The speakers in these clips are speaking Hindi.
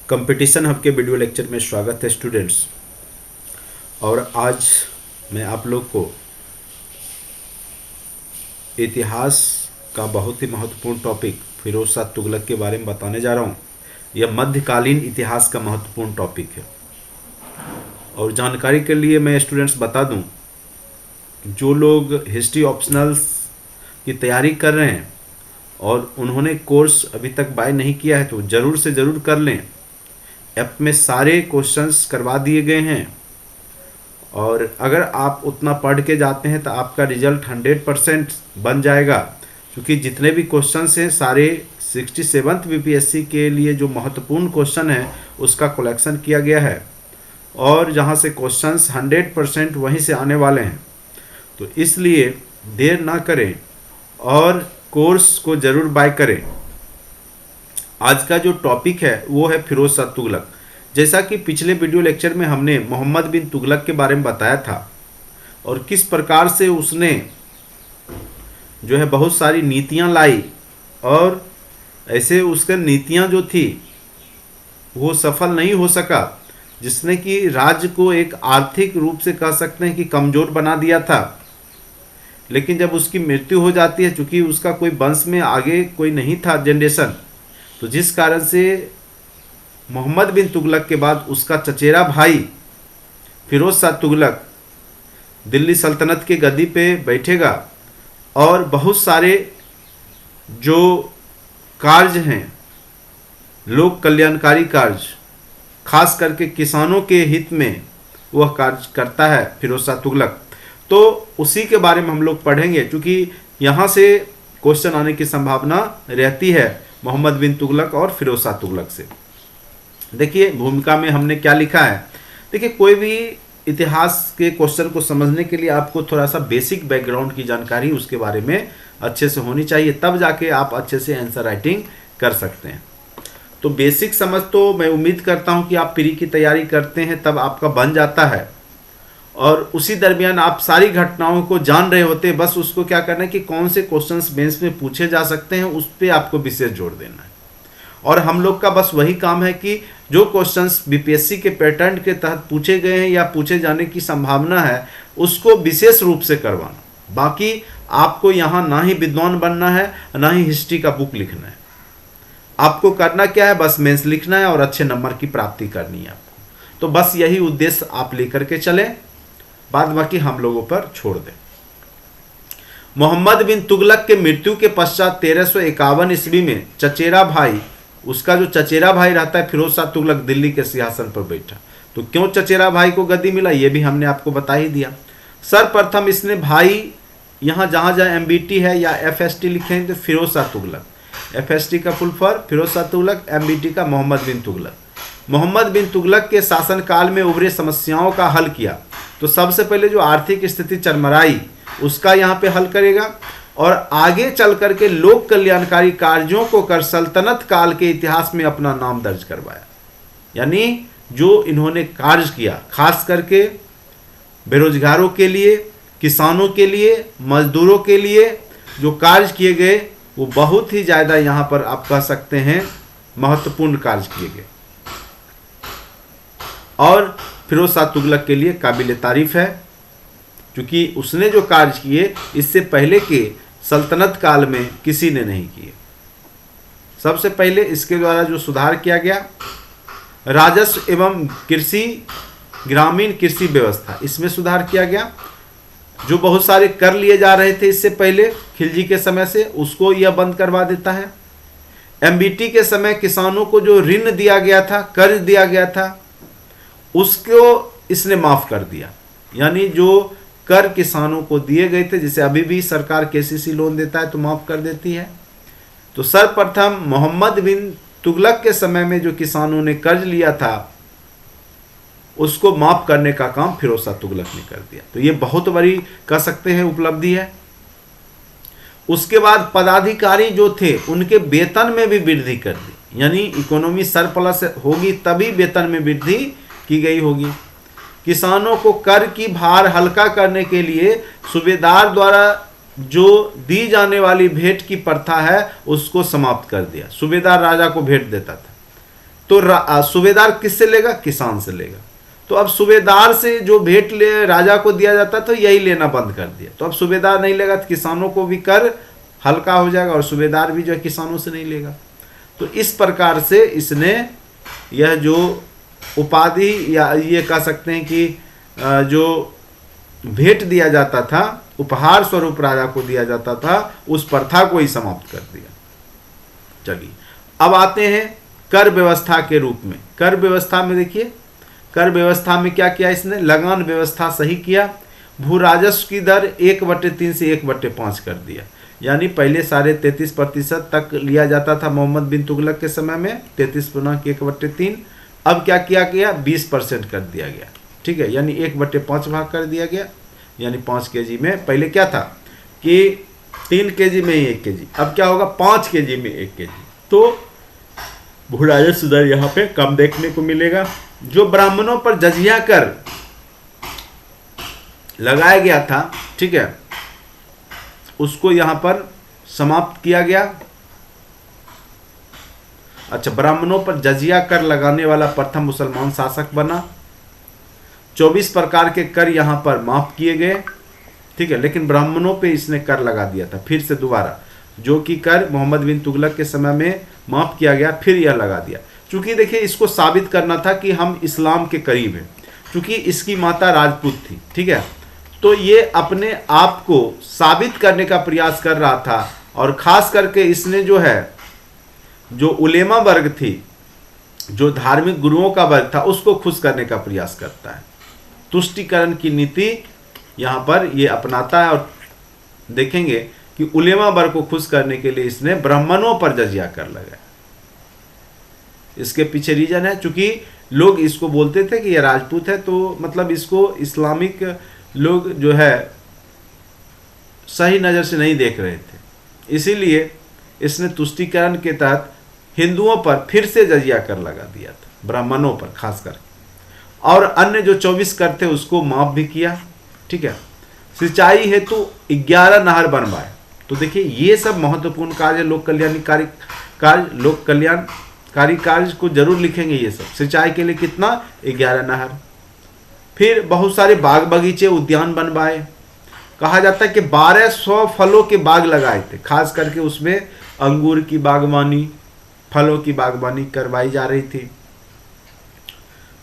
कंपटीशन हब के वीडियो लेक्चर में स्वागत है स्टूडेंट्स। और आज मैं आप लोग को इतिहास का बहुत ही महत्वपूर्ण टॉपिक फिरोज शाह तुगलक के बारे में बताने जा रहा हूँ। यह मध्यकालीन इतिहास का महत्वपूर्ण टॉपिक है। और जानकारी के लिए मैं स्टूडेंट्स बता दूँ, जो लोग हिस्ट्री ऑप्शनल्स की तैयारी कर रहे हैं और उन्होंने कोर्स अभी तक बाय नहीं किया है तो ज़रूर से ज़रूर कर लें। ऐप में सारे क्वेश्चंस करवा दिए गए हैं और अगर आप उतना पढ़ के जाते हैं तो आपका रिजल्ट 100% बन जाएगा, क्योंकि जितने भी क्वेश्चंस हैं सारे 67th बीपीएससी के लिए जो महत्वपूर्ण क्वेश्चन है उसका कलेक्शन किया गया है और जहां से क्वेश्चंस 100% वहीं से आने वाले हैं। तो इसलिए देर ना करें और कोर्स को ज़रूर बाय करें। आज का जो टॉपिक है वो है फिरोज शाह तुगलक। जैसा कि पिछले वीडियो लेक्चर में हमने मोहम्मद बिन तुगलक के बारे में बताया था और किस प्रकार से उसने जो है बहुत सारी नीतियां लाई और ऐसे उसके नीतियां जो थी वो सफल नहीं हो सका, जिसने कि राज्य को एक आर्थिक रूप से कह सकते हैं कि कमज़ोर बना दिया था। लेकिन जब उसकी मृत्यु हो जाती है, चूँकि उसका कोई वंश में आगे कोई नहीं था जनरेशन, तो जिस कारण से मोहम्मद बिन तुगलक के बाद उसका चचेरा भाई फिरोज शाह तुगलक दिल्ली सल्तनत के गद्दी पे बैठेगा और बहुत सारे जो कार्य हैं, लोक कल्याणकारी कार्य, खास करके किसानों के हित में वह कार्य करता है फिरोज शाह तुगलक। तो उसी के बारे में हम लोग पढ़ेंगे, क्योंकि यहाँ से क्वेश्चन आने की संभावना रहती है मोहम्मद बिन तुगलक और फिरोज शाह तुगलक से। देखिए भूमिका में हमने क्या लिखा है। देखिए कोई भी इतिहास के क्वेश्चन को समझने के लिए आपको थोड़ा सा बेसिक बैकग्राउंड की जानकारी उसके बारे में अच्छे से होनी चाहिए, तब जाके आप अच्छे से आंसर राइटिंग कर सकते हैं। तो बेसिक समझ तो मैं उम्मीद करता हूं कि आप प्री की तैयारी करते हैं तब आपका बन जाता है और उसी दरमियान आप सारी घटनाओं को जान रहे होते हैं। बस उसको क्या करना है कि कौन से क्वेश्चंस बेंच में पूछे जा सकते हैं उस पर आपको विशेष जोर देना है। और हम लोग का बस वही काम है कि जो क्वेश्चंस बीपीएससी के पैटर्न के तहत पूछे गए हैं या पूछे जाने की संभावना है उसको विशेष रूप से करवाना। बाकी आपको यहाँ ना ही विद्वान बनना है ना ही हिस्ट्री का बुक लिखना है। आपको करना क्या है, बस मेंस लिखना है और अच्छे नंबर की प्राप्ति करनी है आपको। तो बस यही उद्देश्य आप लेकर के चलें, बाद बाकी हम लोगों पर छोड़ दें। मोहम्मद बिन तुगलक के मृत्यु के पश्चात 1351 ईस्वी में चचेरा भाई, उसका जो चचेरा भाई रहता है फिरोज शाह तुगलक, दिल्ली के सिंहासन पर बैठा। तो क्यों चचेरा भाई को गद्दी मिला ये भी हमने आपको बता ही दिया। सर्वप्रथम इसने भाई, यहाँ जहाँ जहाँ एमबीटी है या एफएसटी लिखें तो फिरोज शाह तुगलक, एफएसटी का full form Firoz Shah Tughlaq, MBT का मोहम्मद बिन तुगलक। मोहम्मद बिन तुगलक के शासनकाल में उभरे समस्याओं का हल किया। तो सबसे पहले जो आर्थिक स्थिति चरमराई उसका यहाँ पे हल करेगा और आगे चल करके लोक कल्याणकारी कार्यों को कर सल्तनत काल के इतिहास में अपना नाम दर्ज करवाया। यानी जो इन्होंने कार्य किया, खास करके बेरोजगारों के लिए, किसानों के लिए, मजदूरों के लिए जो कार्य किए गए वो बहुत ही ज़्यादा यहाँ पर आप कह सकते हैं महत्वपूर्ण कार्य किए गए और फिरोज शाह तुगलक के लिए काबिल तारीफ है, क्योंकि उसने जो कार्य किए इससे पहले के सल्तनत काल में किसी ने नहीं किए। सबसे पहले इसके द्वारा जो सुधार किया गया, राजस्व एवं कृषि, ग्रामीण कृषि व्यवस्था, इसमें सुधार किया गया। जो बहुत सारे कर लिए जा रहे थे इससे पहले खिलजी के समय से, उसको यह बंद करवा देता है। एमबीटी के समय किसानों को जो ऋण दिया गया था, कर्ज दिया गया था, उसको इसने माफ कर दिया। यानी जो कर किसानों को दिए गए थे, जिसे अभी भी सरकार केसीसी लोन देता है तो माफ कर देती है। तो सर्वप्रथम मोहम्मद बिन तुगलक के समय में जो किसानों ने कर्ज लिया था उसको माफ करने का काम फिरोज शाह तुगलक ने कर दिया। तो ये बहुत बड़ी कह सकते हैं उपलब्धि है। उसके बाद पदाधिकारी जो थे उनके वेतन में भी वृद्धि कर दी, यानी इकोनॉमी सरप्लस होगी तभी वेतन में वृद्धि की गई होगी। किसानों को कर की भार हल्का करने के लिए सूबेदार द्वारा जो दी जाने वाली भेंट की प्रथा है उसको समाप्त कर दिया। सूबेदार राजा को भेंट देता था, तो सूबेदार किससे लेगा? किसान से लेगा। तो अब सूबेदार से जो भेंट ले राजा को दिया जाता तो यही लेना बंद कर दिया। तो अब सूबेदार नहीं लेगा तो किसानों को भी कर हल्का हो जाएगा और सूबेदार भी जो है किसानों से नहीं लेगा। तो इस प्रकार से इसने यह जो उपाधि या ये कह सकते हैं कि जो भेंट दिया जाता था, उपहार स्वरूप राजा को दिया जाता था, उस प्रथा को ही समाप्त कर दिया। चलिए अब आते हैं कर व्यवस्था के रूप में। कर व्यवस्था में देखिए, कर व्यवस्था में क्या किया इसने? लगान व्यवस्था सही किया। भू राजस्व की दर 1/3 से 1/5 कर दिया। यानी पहले 33.5% तक लिया जाता था मोहम्मद बिन तुगलक के समय में, 33/1/3। अब क्या किया गया? 20% कर दिया गया। ठीक है, यानी 1/5 भाग कर दिया गया। यानी 5 kg में पहले क्या था कि 3 kg में 1 kg, अब क्या होगा? 5 kg में 1 kg। तो भू राजस्व दर यहाँ पे कम देखने को मिलेगा। जो ब्राह्मणों पर जजिया कर लगाया गया था, ठीक है, उसको यहां पर समाप्त किया गया। अच्छा, ब्राह्मणों पर जजिया कर लगाने वाला प्रथम मुसलमान शासक बना। 24 प्रकार के कर यहां पर माफ किए गए। ठीक है, लेकिन ब्राह्मणों पे इसने कर लगा दिया था फिर से दोबारा, जो कि कर मोहम्मद बिन तुगलक के समय में माफ किया गया, फिर यह लगा दिया। चूंकि देखिए इसको साबित करना था कि हम इस्लाम के करीब हैं, चूंकि इसकी माता राजपूत थी। ठीक है, तो ये अपने आप को साबित करने का प्रयास कर रहा था। और खास करके इसने जो है, जो उलेमा वर्ग थी, जो धार्मिक गुरुओं का वर्ग था, उसको खुश करने का प्रयास करता है। तुष्टिकरण की नीति यहाँ पर ये अपनाता है। और देखेंगे कि उलेमा वर्ग को खुश करने के लिए इसने ब्राह्मणों पर जजिया कर लगाया। इसके पीछे रीजन है, चूंकि लोग इसको बोलते थे कि ये राजपूत है, तो मतलब इसको इस्लामिक लोग जो है सही नज़र से नहीं देख रहे थे, इसीलिए इसने तुष्टिकरण के तहत हिंदुओं पर फिर से जजिया कर लगा दिया था, ब्राह्मणों पर खासकर। और अन्य जो 24 कर थे उसको माफ भी किया। ठीक है, सिंचाई हेतु 11 नहर बनवाए। तो देखिए ये सब महत्वपूर्ण कार्य, लोक कल्याणकारी कार्य, लोक कल्याणकारी कार्य को जरूर लिखेंगे ये सब। सिंचाई के लिए कितना? 11 नहर। फिर बहुत सारे बाग बगीचे, उद्यान बनवाए। कहा जाता है कि 1200 फलों के बाग लगाए थे, खास करके उसमें अंगूर की बागवानी, फलों की बागवानी करवाई जा रही थी।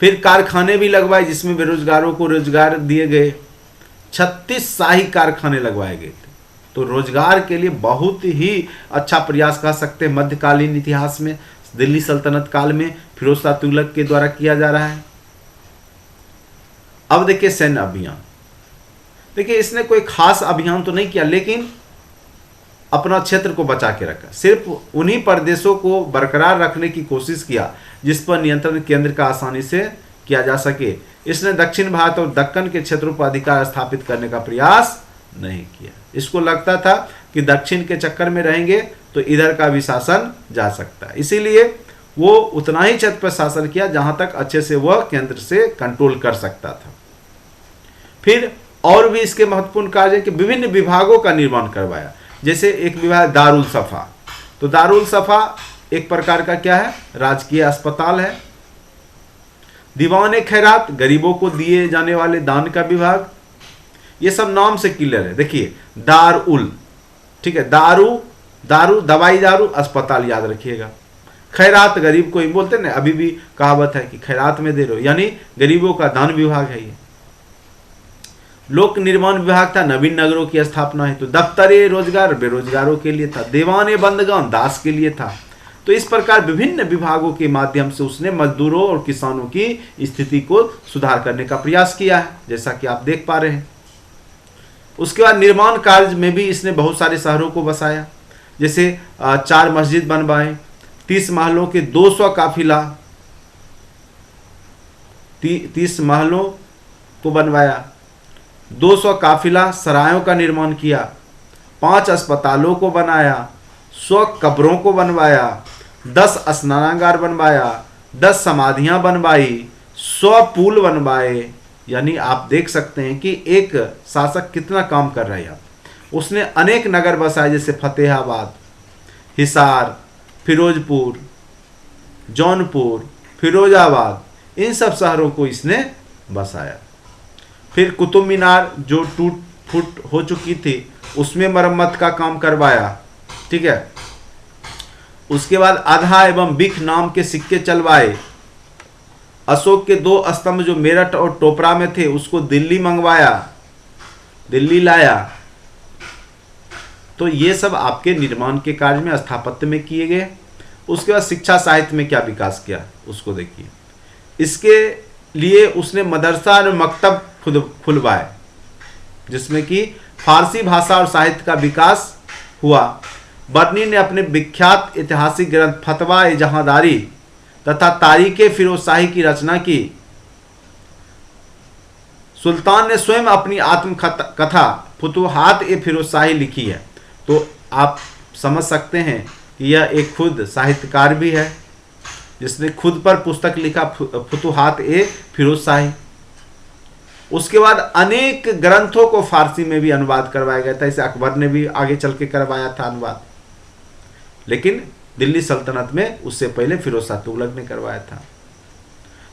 फिर कारखाने भी लगवाए जिसमें बेरोजगारों को रोजगार दिए गए। 36 शाही कारखाने लगवाए गए थे। तो रोजगार के लिए बहुत ही अच्छा प्रयास कह सकते हैं मध्यकालीन इतिहास में, दिल्ली सल्तनत काल में फिरोज शाह तुगलक के द्वारा किया जा रहा है। अब देखिए सैन्य अभियान। देखिए इसने कोई खास अभियान तो नहीं किया, लेकिन अपना क्षेत्र को बचा के रखा। सिर्फ उन्हीं प्रदेशों को बरकरार रखने की कोशिश किया जिस पर नियंत्रण केंद्र का आसानी से किया जा सके। इसने दक्षिण भारत और दक्कन के क्षेत्रों पर अधिकार स्थापित करने का प्रयास नहीं किया। इसको लगता था कि दक्षिण के चक्कर में रहेंगे तो इधर का भी शासन जा सकता है, इसीलिए वो उतना ही क्षेत्र पर शासन किया जहां तक अच्छे से वह केंद्र से कंट्रोल कर सकता था। फिर और भी इसके महत्वपूर्ण कार्य है कि विभिन्न विभागों का निर्माण करवाया। जैसे एक विभाग दारुल सफा, तो दारुल सफा एक प्रकार का क्या है? राजकीय अस्पताल है। दीवान खैरात, गरीबों को दिए जाने वाले दान का विभाग। ये सब नाम से क्लियर है। देखिए दारुल, ठीक है, दारू दवाई, दारू अस्पताल, याद रखिएगा। खैरात गरीब को ही बोलते ना, अभी भी कहावत है कि खैरात में दे रहे हो, यानी गरीबों का दान विभाग है ये। लोक निर्माण विभाग था, नवीन नगरों की स्थापना है। तो दफ्तरे रोजगार बेरोजगारों के लिए था। देवाने बंदगान दास के लिए था। तो इस प्रकार विभिन्न विभागों के माध्यम से उसने मजदूरों और किसानों की स्थिति को सुधार करने का प्रयास किया है, जैसा कि आप देख पा रहे हैं। उसके बाद निर्माण कार्य में भी इसने बहुत सारे शहरों को बसाया। जैसे 4 मस्जिद बनवाए, 30 महलों के 200 काफिला, 30 महलों को बनवाया, 200 काफिला सरायों का निर्माण किया, 5 अस्पतालों को बनाया, 100 कब्रों को बनवाया, 10 स्नानागार बनवाया, 10 समाधियां बनवाई, 100 पुल बनवाए। यानी आप देख सकते हैं कि एक शासक कितना काम कर रहा है यहाँ। उसने अनेक नगर बसाए, जैसे फतेहाबाद, हिसार, फिरोजपुर, जौनपुर, फिरोजाबाद, इन सब शहरों को इसने बसाया। फिर कुतुब मीनार जो टूट फूट हो चुकी थी उसमें मरम्मत का काम करवाया, ठीक है। उसके बाद आधा एवं बिख नाम के सिक्के चलवाए। अशोक के 2 स्तंभ जो मेरठ और टोपरा में थे उसको दिल्ली मंगवाया, दिल्ली लाया। तो ये सब आपके निर्माण के कार्य में, स्थापत्य में किए गए। उसके बाद शिक्षा साहित्य में क्या विकास किया उसको देखिए। इसके लिए उसने मदरसा और मकतब खुलवाए जिसमें कि फारसी भाषा और साहित्य का विकास हुआ। बर्नी ने अपने विख्यात ऐतिहासिक ग्रंथ फतवा ए जहांदारी तथा तारीखे फिरोज शाही की रचना की। सुल्तान ने स्वयं अपनी आत्मकथा फुतुहात ए फिरोज शाही लिखी है। तो आप समझ सकते हैं कि यह एक खुद साहित्यकार भी है जिसने खुद पर पुस्तक लिखा, फुतुहात ए फिरोज शाही। उसके बाद अनेक ग्रंथों को फारसी में भी अनुवाद करवाया गया था। इसे अकबर ने भी आगे चल के करवाया था अनुवाद, लेकिन दिल्ली सल्तनत में उससे पहले फिरोज शाह तुगलक ने करवाया था।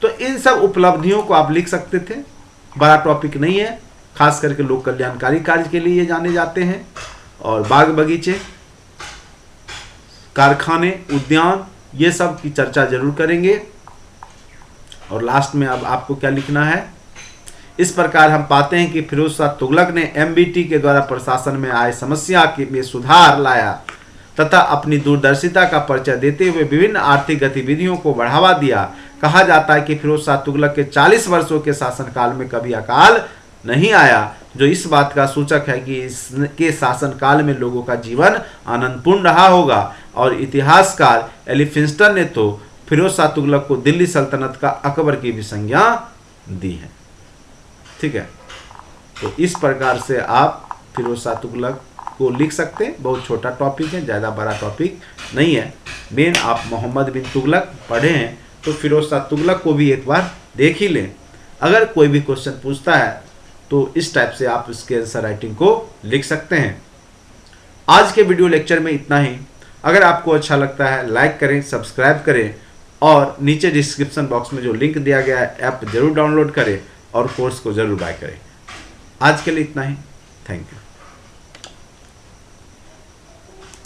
तो इन सब उपलब्धियों को आप लिख सकते थे, बड़ा टॉपिक नहीं है। खास करके लोक कल्याणकारी कार्य के लिए जाने जाते हैं। और बाग बगीचे, कारखाने, उद्यान, ये सब की चर्चा जरूर करेंगे। और लास्ट में अब आपको क्या लिखना है। इस प्रकार हम पाते हैं कि फिरोज शाह तुगलक ने एमबीटी के द्वारा प्रशासन में आए समस्या में सुधार लाया तथा अपनी दूरदर्शिता का परिचय देते हुए विभिन्न आर्थिक गतिविधियों को बढ़ावा दिया। कहा जाता है कि फिरोज शाह तुगलक के 40 वर्षों के शासनकाल में कभी अकाल नहीं आया, जो इस बात का सूचक है कि इसके शासनकाल में लोगों का जीवन आनंदपूर्ण रहा होगा। और इतिहासकार एलिफिंस्टन ने तो फिरोज शाह तुगलक को दिल्ली सल्तनत का अकबर की भी संज्ञा दी है, ठीक है। तो इस प्रकार से आप फिरोज शाह तुगलक को लिख सकते हैं। बहुत छोटा टॉपिक है, ज़्यादा बड़ा टॉपिक नहीं है। मेन आप मोहम्मद बिन तुगलक पढ़े हैं तो फिरोज शाह तुगलक को भी एक बार देख ही लें। अगर कोई भी क्वेश्चन पूछता है तो इस टाइप से आप इसके आंसर राइटिंग को लिख सकते हैं। आज के वीडियो लेक्चर में इतना ही। अगर आपको अच्छा लगता है लाइक करें, सब्सक्राइब करें और नीचे डिस्क्रिप्शन बॉक्स में जो लिंक दिया गया है ऐप जरूर डाउनलोड करें और कोर्स को जरूर बाय करें। आज के लिए इतना ही। Thank you.